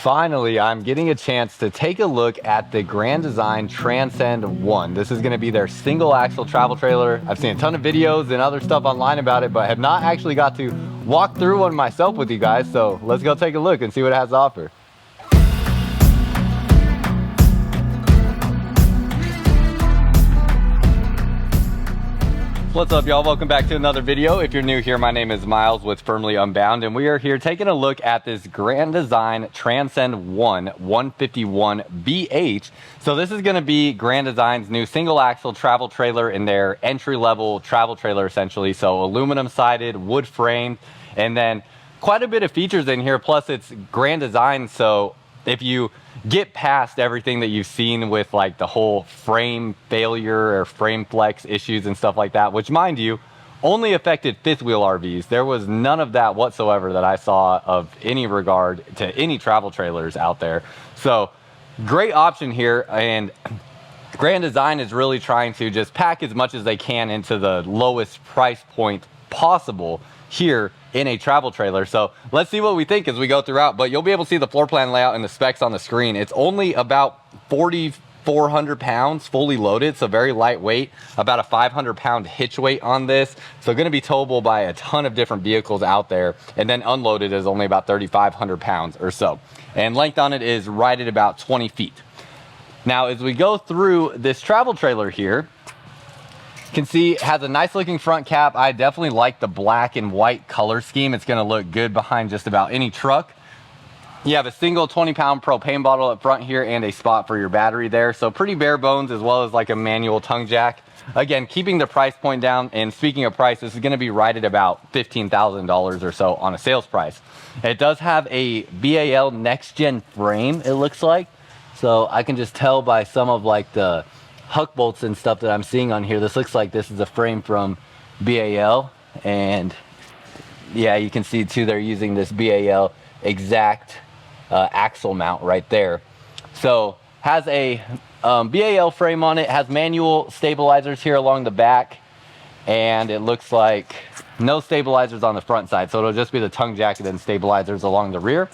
Finally, I'm getting a chance to take a look at the Grand Design Transcend 1. This is going to be their single axle travel trailer. I've seen a ton of videos and other stuff online about it, but have not actually got to walk through one myself with you guys. So let's go take a look and see what it has to offer. What's up, y'all? Welcome back to another video. If you're new here, my name is Myles with Firmly Unbound, and we are here taking a look at this Grand Design Transcend 1 151 BH. So this is going to be Grand Design's new single axle travel trailer in their entry-level travel trailer, essentially. So aluminum sided, wood framed, and then quite a bit of features in here. Plus it's Grand Design, so if you get past everything that you've seen with like the whole frame failure or frame flex issues and stuff like that, which, mind you, only affected fifth wheel RVs. There was none of that whatsoever that I saw of any regard to any travel trailers out there. So great option here, and Grand Design is really trying to just pack as much as they can into the lowest price point possible here in a travel trailer. So let's see what we think as we go throughout, but you'll be able to see the floor plan layout and the specs on the screen. It's only about 4,400 pounds fully loaded, so very lightweight, about a 500-pound hitch weight on this, so going to be towable by a ton of different vehicles out there. And then unloaded is only about 3,500 pounds or so, and length on it is right at about 20 feet. Now as we go through this travel trailer here, you can see it has a nice looking front cap. I definitely like the black and white color scheme. It's going to look good behind just about any truck. You have a single 20-pound propane bottle up front here and a spot for your battery there. So pretty bare bones, as well as like a manual tongue jack. Again, keeping the price point down. And speaking of price, this is going to be right at about $15,000 or so on a sales price. It does have a BAL next gen frame, it looks like. So I can just tell by some of like the huck bolts and stuff that I'm seeing on here, this looks like this is a frame from BAL. And yeah, you can see too, they're using this BAL exact axle mount right there. So has a BAL frame on it, has manual stabilizers here along the back, and it looks like no stabilizers on the front side, so it'll just be the tongue jack and then stabilizers along the rear.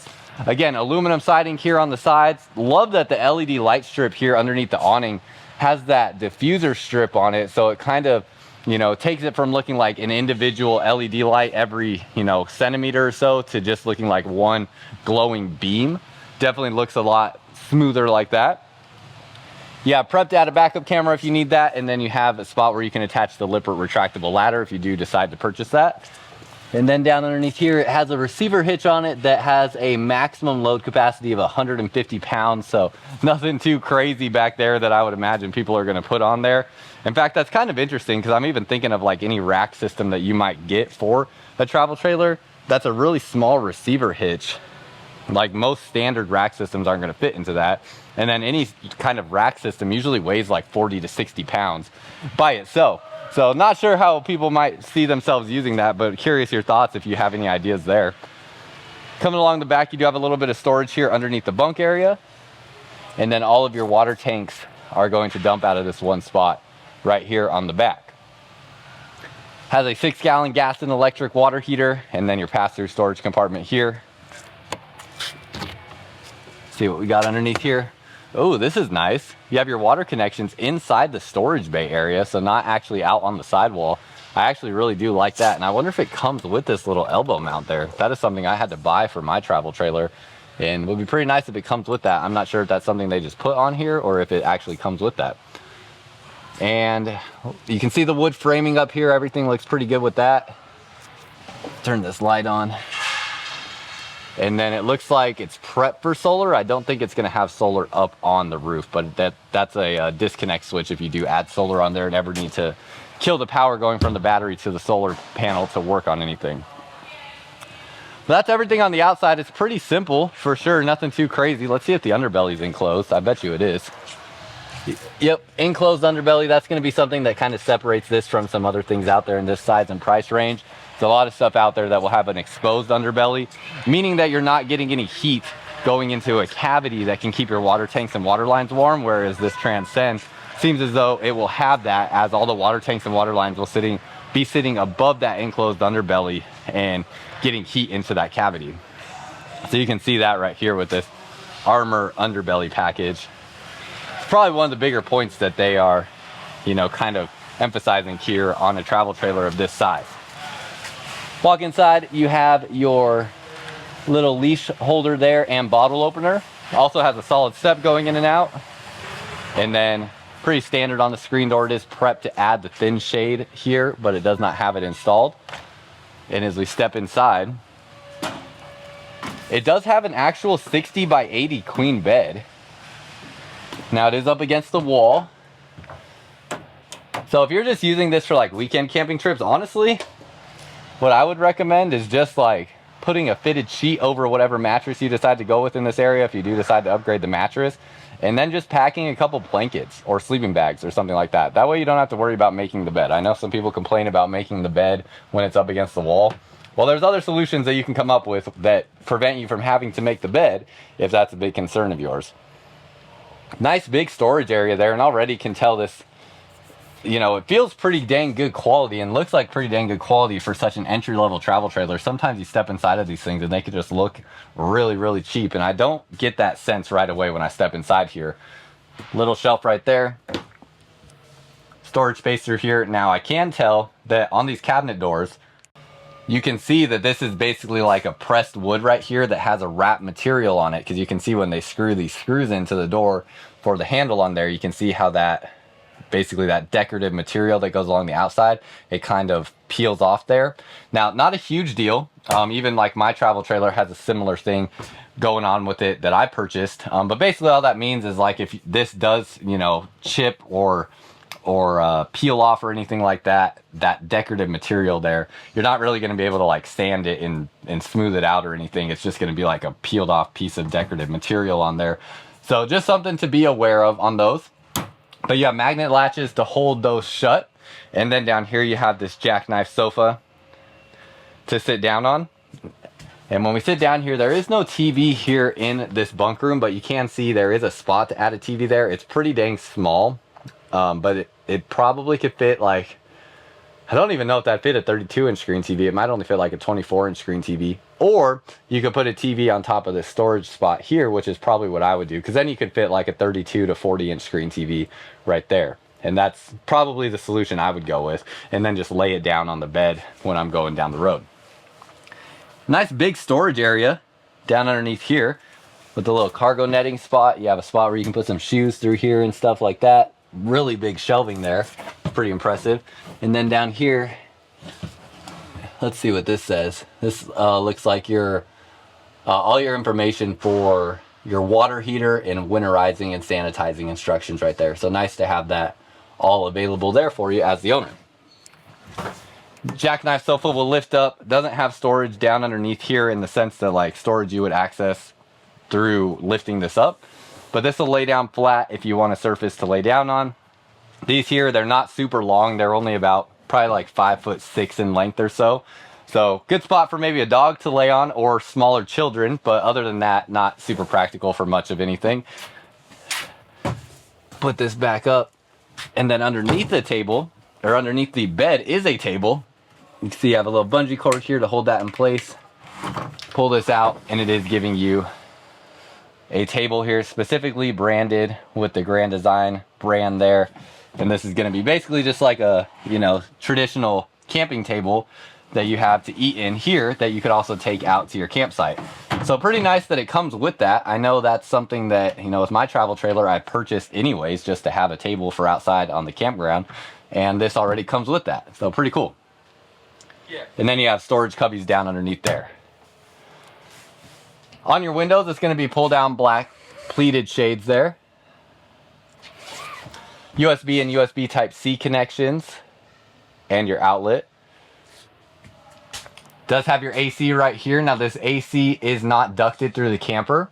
Again, aluminum siding here on the sides. Love that the LED light strip here underneath the awning has that diffuser strip on it, so it kind of, you know, takes it from looking like an individual LED light every, you know, centimeter or so to just looking like one glowing beam. Definitely looks a lot smoother like that. Yeah, prepped to add a backup camera if you need that, and then you have a spot where you can attach the Lippert retractable ladder if you do decide to purchase that. And then down underneath here, it has a receiver hitch on it that has a maximum load capacity of 150 pounds. So nothing too crazy back there that I would imagine people are going to put on there. In fact, that's kind of interesting because I'm even thinking of like any rack system that you might get for a travel trailer. That's a really small receiver hitch. Like most standard rack systems aren't going to fit into that. And then any kind of rack system usually weighs like 40 to 60 pounds by itself. So not sure how people might see themselves using that, but curious your thoughts if you have any ideas there. Coming along the back, you do have a little bit of storage here underneath the bunk area. And then all of your water tanks are going to dump out of this one spot right here on the back. Has a 6-gallon gas and electric water heater, and then your pass-through storage compartment here. See what we got underneath here. Oh, this is nice. You have your water connections inside the storage bay area, so not actually out on the sidewall. I actually really do like that, and I wonder if it comes with this little elbow mount there. That is something I had to buy for my travel trailer, and it would be pretty nice if it comes with that. I'm not sure if that's something they just put on here or if it actually comes with that. And you can see the wood framing up here. Everything looks pretty good with that. Turn this light on. And then it looks like it's prepped for solar. I don't think it's going to have solar up on the roof, but that's a disconnect switch if you do add solar on there and ever need to kill the power going from the battery to the solar panel to work on anything. But that's everything on the outside. It's pretty simple for sure, nothing too crazy. Let's see if the underbelly's enclosed. I bet you it is. Yep, enclosed underbelly. That's going to be something that kind of separates this from some other things out there in this size and price range. There's a lot of stuff out there that will have an exposed underbelly, meaning that you're not getting any heat going into a cavity that can keep your water tanks and water lines warm, whereas this Transcend seems as though it will have that, as all the water tanks and water lines will be sitting above that enclosed underbelly and getting heat into that cavity. So you can see that right here with this. armor underbelly package. It's probably one of the bigger points that they are, you know, kind of emphasizing here on a travel trailer of this size. Walk inside, you have your little leash holder there and bottle opener. Also has a solid step going in and out. And then pretty standard on the screen door, it is prepped to add the thin shade here, but it does not have it installed. And as we step inside, it does have an actual 60 by 80 queen bed. Now it is up against the wall. So if you're just using this for like weekend camping trips, honestly, what I would recommend is just like putting a fitted sheet over whatever mattress you decide to go with in this area if you do decide to upgrade the mattress, and then just packing a couple blankets or sleeping bags or something like that. That way you don't have to worry about making the bed. I know some people complain about making the bed when it's up against the wall. Well, there's other solutions that you can come up with that prevent you from having to make the bed if that's a big concern of yours. Nice big storage area there, and already can tell this, you know, it feels pretty dang good quality and looks like pretty dang good quality for such an entry-level travel trailer. Sometimes you step inside of these things and they can just look really, really cheap, and I don't get that sense right away when I step inside here. Little shelf right there. Storage space through here. Now I can tell that on these cabinet doors, you can see that this is basically like a pressed wood right here that has a wrap material on it, because you can see when they screw these screws into the door for the handle on there, you can see how that basically that decorative material that goes along the outside, it kind of peels off there. Now, not a huge deal. Even like my travel trailer has a similar thing going on with it that I purchased. But basically all that means is like if this does, you know, chip or peel off or anything like that, that decorative material there, you're not really going to be able to like sand it and smooth it out or anything. It's just going to be like a peeled off piece of decorative material on there. So just something to be aware of on those. But you have magnet latches to hold those shut. And then down here you have this jackknife sofa to sit down on. And when we sit down here, there is no TV here in this bunk room, but you can see there is a spot to add a TV there. It's pretty dang small, but it probably could fit like, I don't even know if that fit a 32-inch screen TV. It might only fit like a 24-inch screen TV. Or you could put a TV on top of this storage spot here, which is probably what I would do, because then you could fit like a 32 to 40-inch screen TV right there. And that's probably the solution I would go with. And then just lay it down on the bed when I'm going down the road. Nice big storage area down underneath here with the little cargo netting spot. You have a spot where you can put some shoes through here and stuff like that. Really big shelving there. Pretty impressive. And then down here, let's see what this says. This looks like your all your information for your water heater and winterizing and sanitizing instructions right there. So nice to have that all available there for you as the owner. Jackknife sofa will lift up. Doesn't have storage down underneath here in the sense that like storage you would access through lifting this up. But this will lay down flat if you want a surface to lay down on. These here, they're not super long. They're only about probably like 5'6" in length or so. So good spot for maybe a dog to lay on or smaller children. But other than that, not super practical for much of anything. Put this back up. And then underneath the table, or underneath the bed, is a table. You can see you have a little bungee cord here to hold that in place. Pull this out, and it is giving you a table here specifically branded with the Grand Design brand there. And this is going to be basically just like a, you know, traditional camping table that you have to eat in here that you could also take out to your campsite. So pretty nice that it comes with that. I know that's something that, you know, with my travel trailer I purchased anyways just to have a table for outside on the campground, and this already comes with that. So pretty cool. Yeah. And then you have storage cubbies down underneath there. On your windows, it's going to be pull down black pleated shades there. USB and USB Type-C connections and your outlet. Does have your AC right here. Now this AC is not ducted through the camper,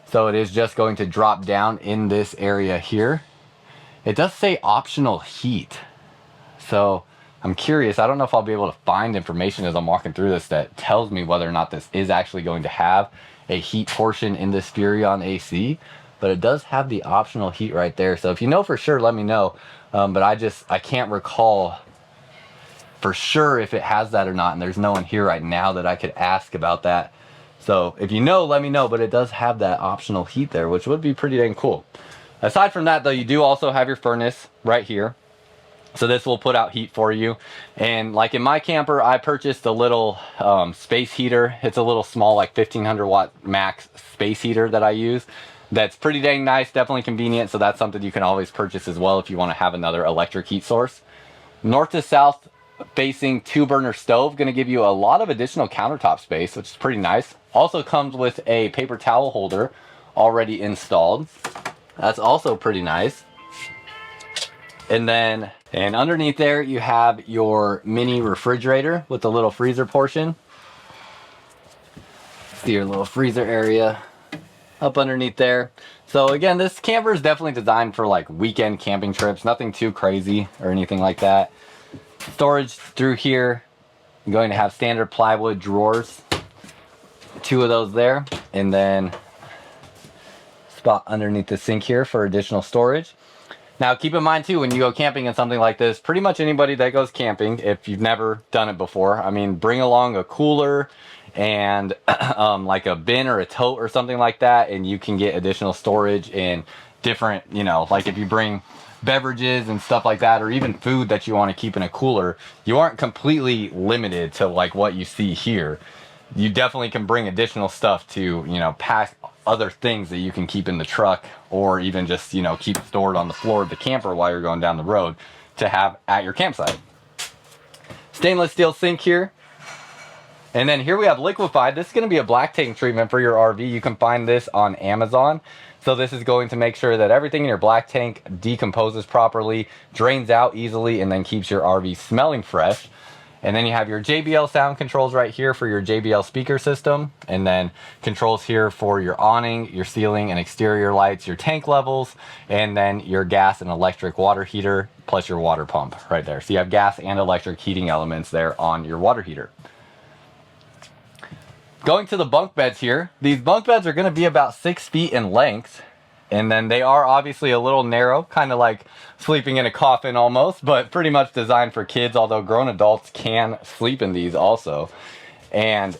so it is just going to drop down in this area here. It does say optional heat, so I'm curious. I don't know if I'll be able to find information as I'm walking through this that tells me whether or not this is actually going to have a heat portion in this Furrion AC, but it does have the optional heat right there. So if you know for sure, let me know. But I can't recall for sure if it has that or not, and there's no one here right now that I could ask about that. So if you know, let me know, but it does have that optional heat there, which would be pretty dang cool. Aside from that though, you do also have your furnace right here. So this will put out heat for you. And like in my camper, I purchased a little space heater. It's a little small, like 1500 watt max space heater that I use. That's pretty dang nice, definitely convenient. So that's something you can always purchase as well if you want to have another electric heat source. North to south facing 2-burner stove, going to give you a lot of additional countertop space, which is pretty nice. Also comes with a paper towel holder already installed. That's also pretty nice. And underneath there you have your mini refrigerator with the little freezer portion. See your little freezer area up underneath there. So again, this camper is definitely designed for like weekend camping trips, nothing too crazy or anything like that. Storage through here, I'm going to have standard plywood drawers, 2 of those there, and then spot underneath the sink here for additional storage. Now keep in mind too, when you go camping in something like this, pretty much anybody that goes camping, if you've never done it before, I mean, bring along a cooler and like a bin or a tote or something like that, and you can get additional storage and different, you know, like if you bring beverages and stuff like that, or even food that you want to keep in a cooler, you aren't completely limited to like what you see here. You definitely can bring additional stuff to, you know, pack other things that you can keep in the truck, or even just, you know, keep stored on the floor of the camper while you're going down the road to have at your campsite. Stainless steel sink here. And then here we have liquefied. This is going to be a black tank treatment for your RV. You can find this on Amazon. So this is going to make sure that everything in your black tank decomposes properly, drains out easily, and then keeps your RV smelling fresh. And then you have your JBL sound controls right here for your JBL speaker system. And then controls here for your awning, your ceiling and exterior lights, your tank levels, and then your gas and electric water heater, plus your water pump right there. So you have gas and electric heating elements there on your water heater. Going to the bunk beds here, these bunk beds are going to be about 6 feet in length. And then they are obviously a little narrow, kind of like sleeping in a coffin almost, but pretty much designed for kids, although grown adults can sleep in these also. And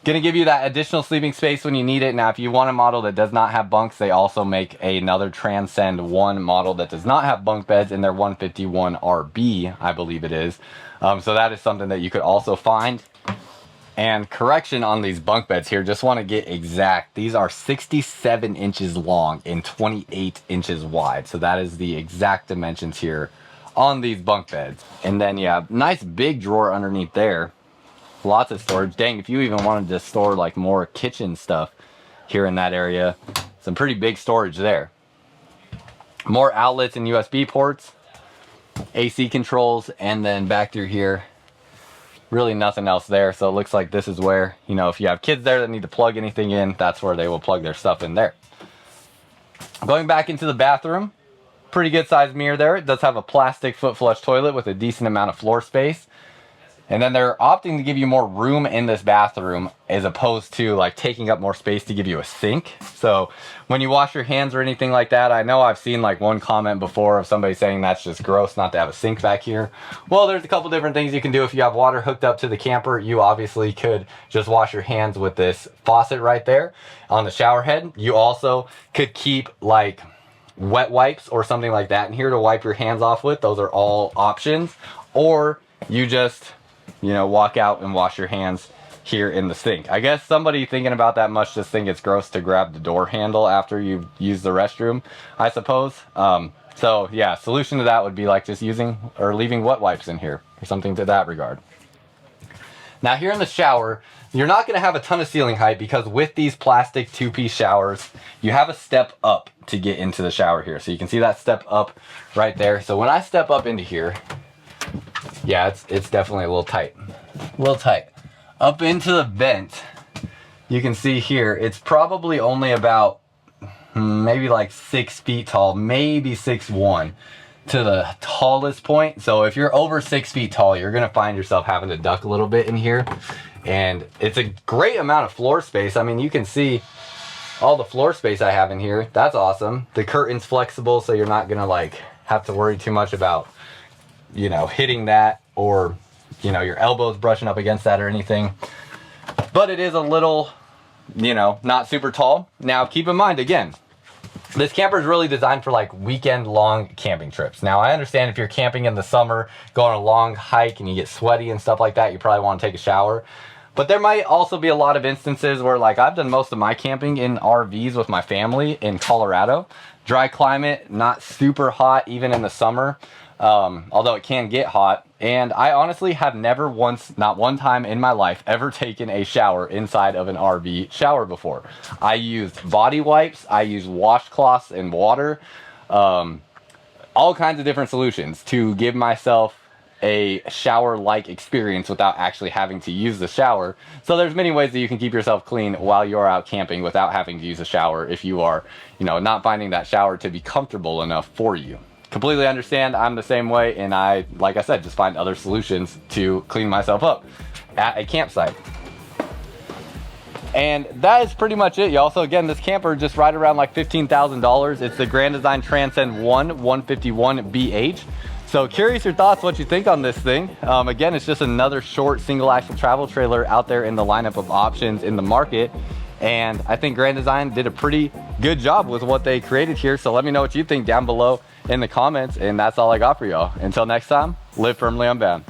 gonna give you that additional sleeping space when you need it. Now, if you want a model that does not have bunks, they also make another Transcend 1 model that does not have bunk beds in their 151RB, I believe it is. So that is something that you could also find. And correction on these bunk beds here, just want to get exact. These are 67 inches long and 28 inches wide. So that is the exact dimensions here on these bunk beds. And then you have nice big drawer underneath there. Lots of storage. Dang, if you even wanted to store like more kitchen stuff here in that area, some pretty big storage there. More outlets and USB ports, AC controls, and then back through here, really nothing else there. So it looks like this is where, you know, if you have kids there that need to plug anything in, that's where they will plug their stuff in there. Going back into the bathroom, pretty good sized mirror there. It does have a plastic foot flush toilet with a decent amount of floor space. And then they're opting to give you more room in this bathroom as opposed to like taking up more space to give you a sink. So when you wash your hands or anything like that, I know I've seen like one comment before of somebody saying that's just gross not to have a sink back here. Well, there's a couple different things you can do. If you have water hooked up to the camper, you obviously could just wash your hands with this faucet right there on the shower head. You also could keep like wet wipes or something like that in here to wipe your hands off with. Those are all options. Or you just, you know, walk out and wash your hands here in the sink. I guess somebody thinking about that must just think it's gross to grab the door handle after you've used the restroom, I suppose. So yeah, solution to that would be like just using or leaving wet wipes in here or something to that regard. Now here in the shower, you're not going to have a ton of ceiling height because with these plastic 2-piece showers, you have a step up to get into the shower here. So you can see that step up right there. So when I step up into here, yeah, it's definitely a little tight. A little tight. Up into the vent, you can see here, it's probably only about maybe like 6 feet tall, maybe 6'1" to the tallest point. So if you're over 6 feet tall, you're gonna find yourself having to duck a little bit in here. And it's a great amount of floor space. I mean, you can see all the floor space I have in here. That's awesome. The curtain's flexible, so you're not gonna like have to worry too much about, you know, hitting that or, you know, your elbows brushing up against that or anything. But it is a little you know, not super tall. Now keep in mind, again, this camper is really designed for like weekend long camping trips. Now I understand if you're camping in the summer, going on a long hike and you get sweaty and stuff like that, you probably want to take a shower. But there might also be a lot of instances where, like, I've done most of my camping in RVs with my family in Colorado. Dry climate, not super hot even in the summer, although it can get hot. And I honestly have never once, not one time in my life, ever taken a shower inside of an RV shower before. I used body wipes, I used washcloths and water, all kinds of different solutions to give myself a shower-like experience without actually having to use the shower. So there's many ways that you can keep yourself clean while you're out camping without having to use a shower if you are, you know, not finding that shower to be comfortable enough for you. Completely understand. I'm the same way, and I, like I said, just find other solutions to clean myself up at a campsite. And that is pretty much it, y'all. So again, this camper just right around like $15,000. It's the Grand Design Transcend 151 BH. So curious your thoughts, what you think on this thing. Again, it's just another short single axle travel trailer out there in the lineup of options in the market. And I think Grand Design did a pretty good job with what they created here. So let me know what you think down below in the comments. And that's all I got for y'all. Until next time, live firmly unbound.